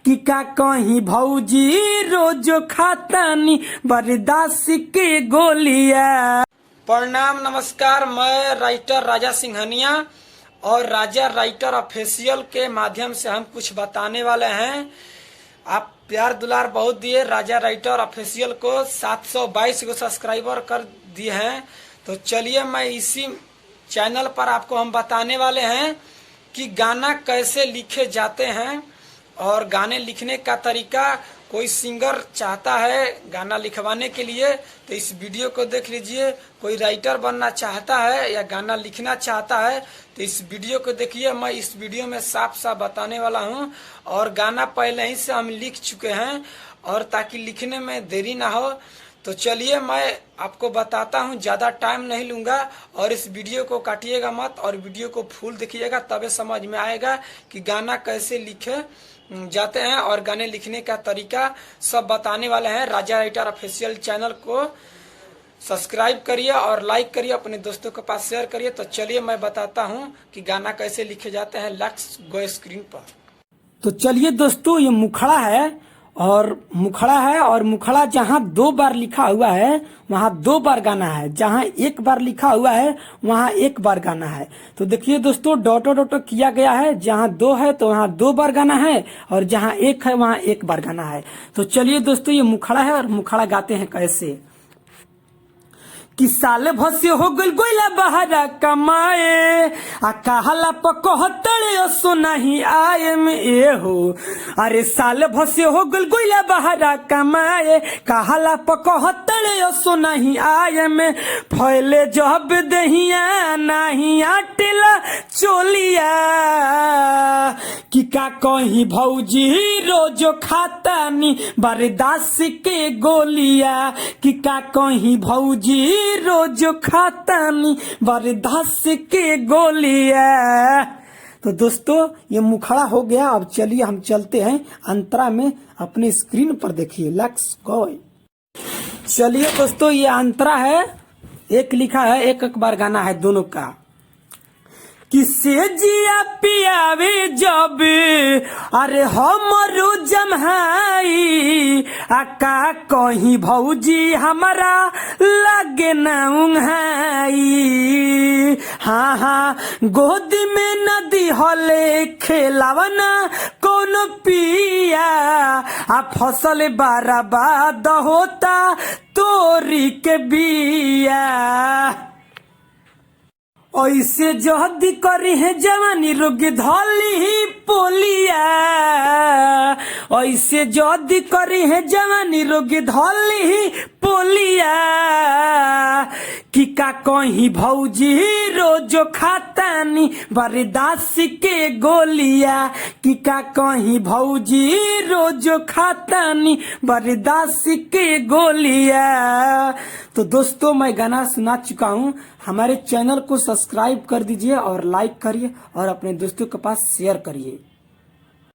कि का कहीं भौजी रोज खातानी बर्दाश्त के गोलिया। प्रणाम नमस्कार, मैं राइटर राजा सिंघनिया और राजा राइटर ऑफिशियल के माध्यम से हम कुछ बताने वाले हैं। आप प्यार दुलार बहुत दिए, राजा राइटर ऑफिशियल को 722 को सब्सक्राइबर कर दिए हैं। तो चलिए मैं इसी चैनल पर आपको हम बताने वाले हैं कि गाना कैसे लिखे जाते हैं और गाने लिखने का तरीका। कोई सिंगर चाहता है गाना लिखवाने के लिए तो इस वीडियो को देख लीजिए। कोई राइटर बनना चाहता है या गाना लिखना चाहता है तो इस वीडियो को देखिए। मैं इस वीडियो में साफ साफ बताने वाला हूं और गाना पहले ही से हम लिख चुके हैं और ताकि लिखने में देरी ना हो। तो चलिए मैं आपको बताता हूं, ज़्यादा टाइम नहीं लूँगा और इस वीडियो को काटिएगा मत और वीडियो को फुल देखिएगा, तबे समझ में आएगा कि गाना कैसे लिखे जाते हैं और गाने लिखने का तरीका सब बताने वाले हैं। राजा राइटर ऑफिशियल चैनल को सब्सक्राइब करिए और लाइक करिए, अपने दोस्तों के पास शेयर करिए। तो चलिए मैं बताता हूं कि गाना कैसे लिखे जाते हैं। लेट्स गो स्क्रीन पर। तो चलिए दोस्तों, ये मुखड़ा है और मुखड़ा जहाँ 2 बार लिखा हुआ है वहाँ 2 बार गाना है, जहाँ 1 बार लिखा हुआ है वहाँ 1 बार गाना है। तो देखिए दोस्तों, डॉटो डॉटो किया गया है। जहाँ 2 है तो वहाँ 2 बार गाना है और जहाँ 1 है वहाँ 1 बार गाना है। तो चलिए दोस्तों, ये मुखड़ा है और मुखड़ा गाते हैं कैसे कि साल भसे हो गल गोइला बहारा कमाए आ कहला पकहतड़े सो नहीं आए में ए हो। अरे साल भसे हो गल गोइला बहारा कमाए कहला पकहतड़े सो नहीं आए में फैले जब दहिया नहीं आटेला चोलिया कि का कहीं भौजी रोज खातानी बर्दाश्त के गोलिया कि का कहीं भौजी रोज खातानी बर्दाश्त के गोलिया। तो दोस्तों, ये मुखड़ा हो गया। अब चलिए हम चलते हैं अंतरा में, अपने स्क्रीन पर देखिए। Let's go. चलिए दोस्तों, ये अंतरा है, एक लिखा है, एक बार गाना है दोनों का। किसे जिया पियावे जब अरे हमरो जमहाई आका कहीं भौजी हमारा लगे न उंघाई। हाँ हाँ, गोद में नदी हले खेलावना कौन पिया आ फसल बर्बाद होता तोरी के बिया। ऐसे जहदी करी है जवानी रोग धली ही पोलिया, ऐसे जहदी करी है जवानी रोग धली ही पोलिया कि का कहीं भौजी रोज खातानी बर्दाश्त के गोलिया कि का कहीं भौजी रोज खातानी बर्दाश्त के गोलिया। तो दोस्तों, मैं गाना सुना चुका हूँ। हमारे चैनल को सब्सक्राइब कर दीजिए और लाइक करिए और अपने दोस्तों के पास शेयर करिए।